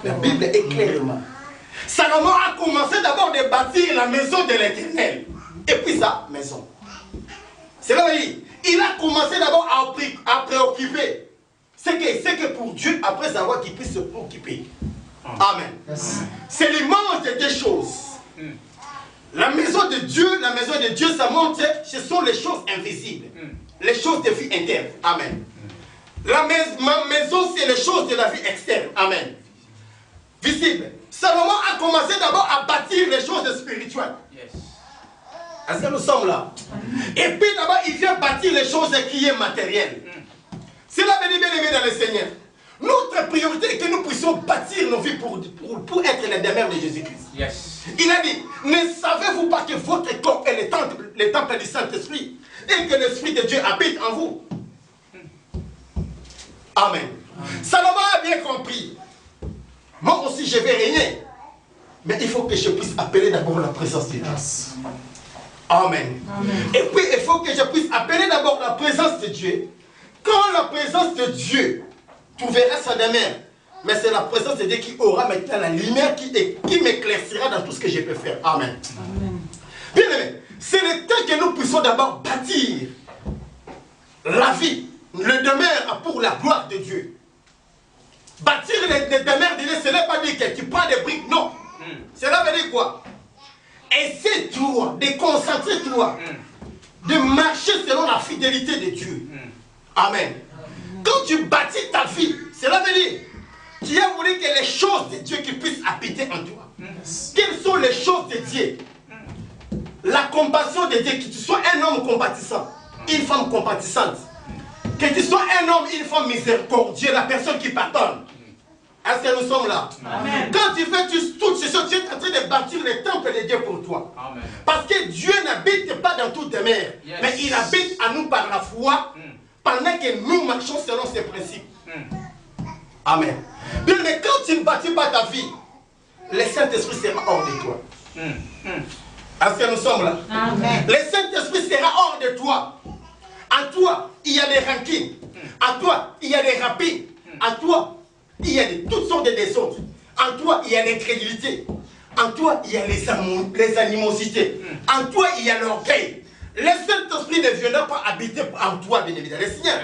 La Bible est clairement. Salomon a commencé d'abord de bâtir la maison de l'Éternel. Et puis sa maison. C'est là il a commencé d'abord à préoccuper. C'est que pour Dieu, après avoir qu'il puisse se préoccuper. Amen. C'est l'image de deux choses. La maison de Dieu, ça montre, ce sont les choses invisibles. Les choses de vie interne. Amen. Ma maison, c'est les choses de la vie externe. Amen. Visible. Salomon a commencé d'abord à bâtir les choses spirituelles. Est-ce que nous sommes là? Et puis d'abord, il vient bâtir les choses qui sont matérielles. Cela veut dire, bien aimé dans le Seigneur, notre priorité est que nous puissions bâtir nos vies pour être les demeures de Jésus-Christ. Il a dit, ne savez-vous pas que votre corps est le temple du Saint-Esprit et que l'Esprit de Dieu habite en vous? Amen. Salomon a bien compris. Moi aussi, je vais régner. Mais il faut que je puisse appeler d'abord la présence de Dieu. Amen. Et puis, il faut que je puisse appeler d'abord la présence de Dieu. Quand la présence de Dieu trouvera sa demeure, mais c'est la présence de Dieu qui aura maintenant la lumière qui m'éclaircira dans tout ce que je peux faire. Amen. Bien aimé, c'est le temps que nous puissions d'abord bâtir la vie, le demeure pour la gloire de Dieu. Bâtir les demeures de Dieu, ce n'est pas dire que tu prends des briques, non. Cela veut dire quoi? Essaie-toi de concentrer-toi, de marcher selon la fidélité de Dieu. Amen. Quand tu bâtis ta vie, cela veut dire tu as voulu que les choses de Dieu qui puissent habiter en toi. Quelles sont les choses de Dieu? La compassion de Dieu, que tu sois un homme compatissant, une femme compatissante. Que tu sois un homme, une femme miséricordieux, la personne qui pardonne. Est-ce que nous sommes là? Amen. Quand tu fais toutes ces choses, tu es en train de bâtir le temple de Dieu pour toi. Amen. Parce que Dieu n'habite pas dans toutes les mers, mais il habite à nous par la foi, pendant que nous marchons selon ses principes. Amen. Bien, mais quand tu ne bâtis pas ta vie, le Saint-Esprit sera hors de toi. Est-ce que nous sommes là? Amen. Le Saint-Esprit sera hors de toi. En toi, il y a des rancines. En toi, il y a des rapines. En toi, il y a toutes sortes de désordres. En toi, il y a l'incrédulité. En toi, il y a les animosités. En toi, il y a l'orgueil. Le Saint-Esprit ne viendra pas habiter en toi, bien évidemment. Le Seigneur.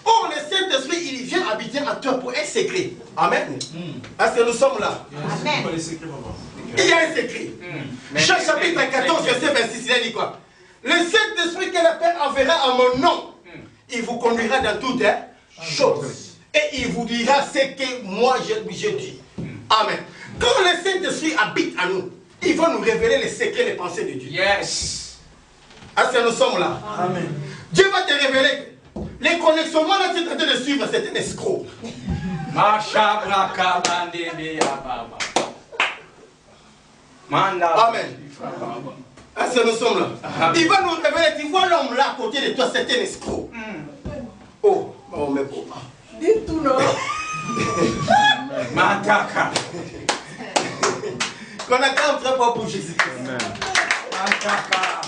Or, le Saint-Esprit, il vient habiter en toi pour un secret. Amen. Est-ce que nous sommes là? Amen. Il y a un secret. Jean chapitre 14, verset 26, il a dit quoi? Le Saint-Esprit que le Père enverra en mon nom, il vous conduira dans toutes choses. Et il vous dira ce que moi je dis. Amen. Quand le Saint-Esprit habite en nous, il va nous révéler les secrets, les pensées de Dieu. Yes. Est-ce que nous sommes là? Amen. Dieu va te révéler. Les connexions, moi là, tu es en train de suivre, c'est un escroc. Amen. Est-ce que nous sommes là? Il va nous révéler, tu vois l'homme là à côté de toi, c'est un escroc. Oh, mais pourquoi? Dis tout non. Mataka. Qu'on a quand même très fort pour Jésus. Mataka.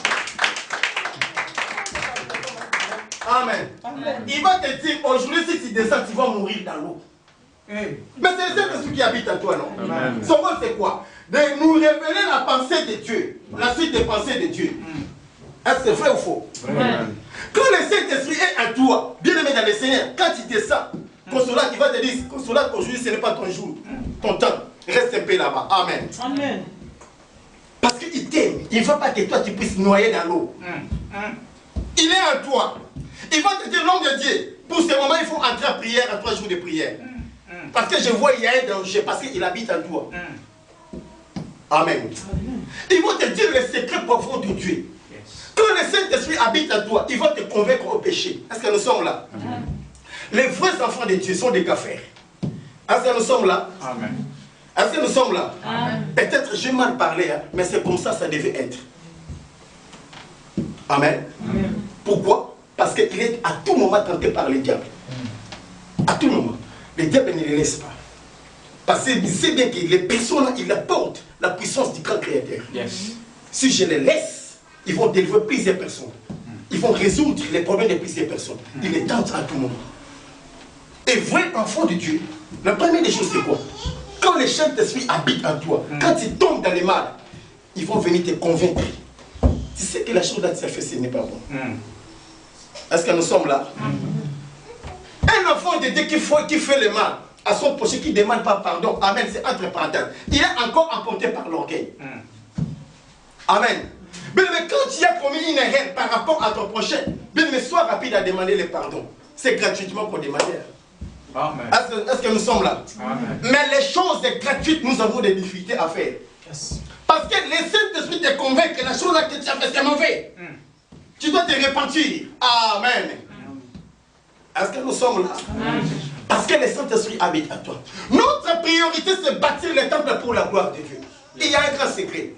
Amen. Il va te dire, aujourd'hui, si tu descends, tu vas mourir dans l'eau. Mais c'est le Saint-Esprit qui habite en toi, non? Amen. Son rôle, c'est quoi? De nous révéler la pensée de Dieu, la suite des pensées de Dieu. Est-ce que c'est vrai ou faux? Amen. Quand le Saint-Esprit est en toi, bien aimé dans le Seigneur, quand tu descends, Consolat, il va te dire, Consolat, aujourd'hui, ce n'est pas ton jour, ton temps. Reste un peu là-bas. Amen. Amen. Parce qu'il t'aime. Il ne veut pas que toi, tu puisses noyer dans l'eau. Il est en toi. Il va te dire, l'homme de Dieu, pour ce moment, il faut entrer en prière, à 3 jours de prière. Parce que je vois, il y a un danger, parce qu'il habite en toi. Amen. Il va te dire les secrets profonds de Dieu. Quand le Saint-Esprit habite en toi, il va te convaincre au péché. Est-ce que nous sommes là? Amen. Les vrais enfants de Dieu sont des gaffeurs. Est-ce que nous sommes là? Amen. Est-ce que nous sommes là? Peut-être j'ai mal parlé, hein, mais c'est comme ça ça devait être. Amen. Amen. Pourquoi? Parce qu'il est à tout moment tenté par le diable. À tout moment. Le diable ne les laisse pas. Parce qu'il sait bien que les personnes, ils apportent la puissance du grand créateur. Yes. Si je les laisse, ils vont délivrer plusieurs personnes. Ils vont résoudre les problèmes de plusieurs personnes. Ils les tentent à tout moment. Et vrai enfant de Dieu, la première des choses c'est quoi? Quand le Saint-Esprit habite en toi, quand tu tombes dans les mal, ils vont venir te convaincre. Tu sais que la chose là que tu as fait, ce n'est pas bon. Est-ce que nous sommes là? Un enfant de Dieu qui fait le mal à son prochain, qui ne demande pas pardon, amen, c'est entre parenthèses. Il est encore emporté par l'orgueil. Amen. Mais quand tu as commis une erreur par rapport à ton prochain, mais sois rapide à demander le pardon. C'est gratuitement qu'on demande. Est-ce que nous sommes là? Amen. Mais les choses gratuites, nous avons des difficultés à faire. Yes. Parce que le Saint-Esprit te convainc que la chose là que tu as fait, c'est mauvais. Tu dois te repentir. Amen. Est-ce que nous sommes là? Amen. Parce que le Saint-Esprit habite à toi. Notre priorité, c'est bâtir le temple pour la gloire de Dieu. Il y a un grand secret.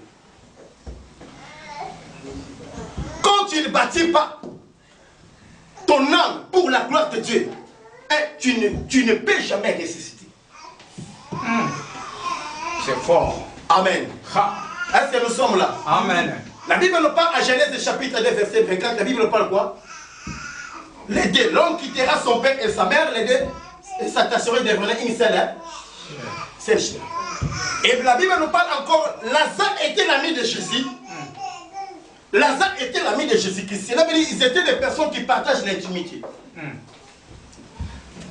Quand tu ne bâtis pas ton âme pour la gloire de Dieu, tu ne peux jamais ressusciter. C'est fort. Amen. Est-ce que nous sommes là? Amen. La Bible nous parle à Genèse chapitre 2 verset 24. La Bible nous parle quoi? Les deux. L'homme quittera son père et sa mère, les deux, et s'attachera et deviendra une seule. C'est le chien. Et la Bible nous parle encore, Lazare était l'ami de Jésus. Lazare était l'ami de Jésus-Christ. Cela veut dire qu'ils étaient des personnes qui partagent l'intimité.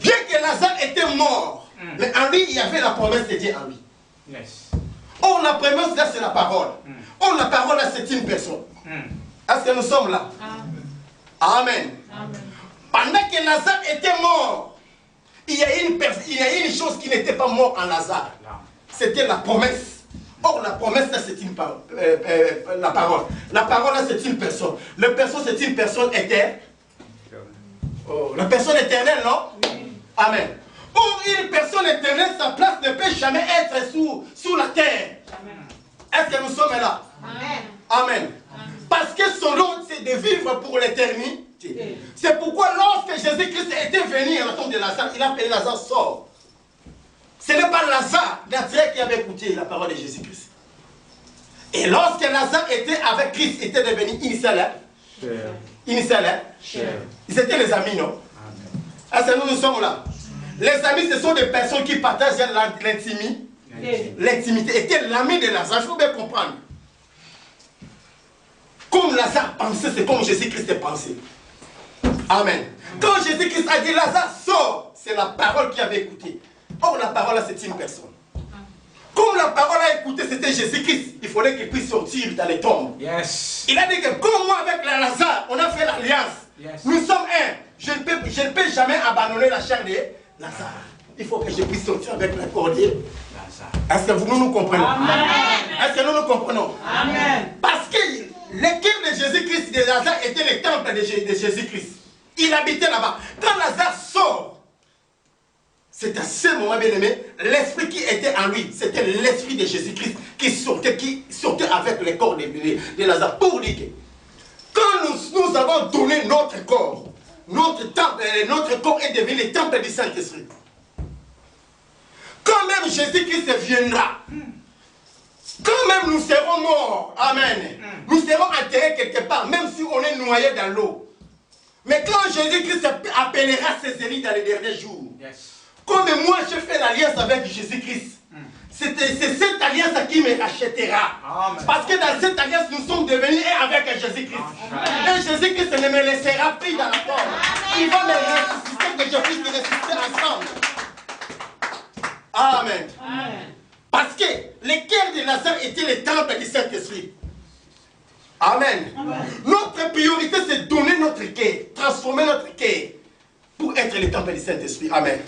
Bien que Lazare était mort, mais en lui, il y avait la promesse de Dieu en lui. Yes. Or, la promesse là, c'est la parole. Or, la parole là, c'est une personne. Est-ce que nous sommes là? Amen. Amen. Pendant que Lazare était mort, il y a une chose qui n'était pas morte en Lazare. C'était la promesse. Or, la promesse là, c'est une parole. La parole. La parole là, c'est une personne. La personne, c'est une personne éternelle. Oh, la personne éternelle, non? Amen. Or, une personne éternelle, sa place ne peut jamais être sous la terre. Est-ce que nous sommes là? Amen. Amen. Parce que son nom, c'est de vivre pour l'éternité. C'est pourquoi lorsque Jésus-Christ était venu à la tombe de Lazare, il a appelé Lazare sort. Ce n'est pas Lazare d'Azré qui avait écouté la parole de Jésus-Christ. Et lorsque Lazare était avec Christ, était devenu initial. Initial. Ils étaient les amis, non? Est-ce que nous sommes là? Les amis, ce sont des personnes qui partagent l'intimité. L'intimité était l'ami de Lazare. Il faut bien comprendre. Comme Lazare pensait, c'est comme Jésus-Christ pensait. Amen. Quand Jésus-Christ a dit Lazare, sort, c'est la parole qu'il avait écoutée. Or, la parole, c'est une personne. Comme la parole a écouté, c'était Jésus-Christ, il fallait qu'il puisse sortir dans les tombes. Yes. Il a dit que comme moi avec la Lazare, on a fait l'alliance. Yes. Nous sommes un. Je ne peux jamais abandonner la chair de Lazare. Il faut que je puisse sortir avec la corps de Lazare. Est-ce que nous nous comprenons? Amen. Est-ce que nous nous comprenons? Amen. Parce que le cœur de Jésus-Christ, de Lazare, était le temple de Jésus-Christ. Il habitait là-bas. Quand Lazare sort, c'est à ce moment, bien aimé, l'esprit qui était en lui, c'était l'esprit de Jésus-Christ qui sortait avec le corps de Lazare. Pour dire que quand nous avons donné notre corps, notre corps est devenu le temple du Saint-Esprit. Quand même Jésus-Christ viendra, quand même nous serons morts, amen, nous serons enterrés quelque part, même si on est noyé dans l'eau. Mais quand Jésus-Christ appellera ses élus dans les derniers jours, comme moi je fais l'alliance avec Jésus-Christ, c'est cette alliance qui me rachètera. Amen. Parce que dans cette alliance, nous sommes devenus un avec Jésus-Christ. Et Jésus-Christ ne me laissera pris dans la forme. Il va me ressusciter, que je puisse ressusciter ensemble. Amen. Amen. Parce que le cœur de Lazare était le temple du Saint-Esprit. Amen. Amen. Notre priorité, c'est donner notre cœur, transformer notre cœur pour être le temple du Saint-Esprit. Amen.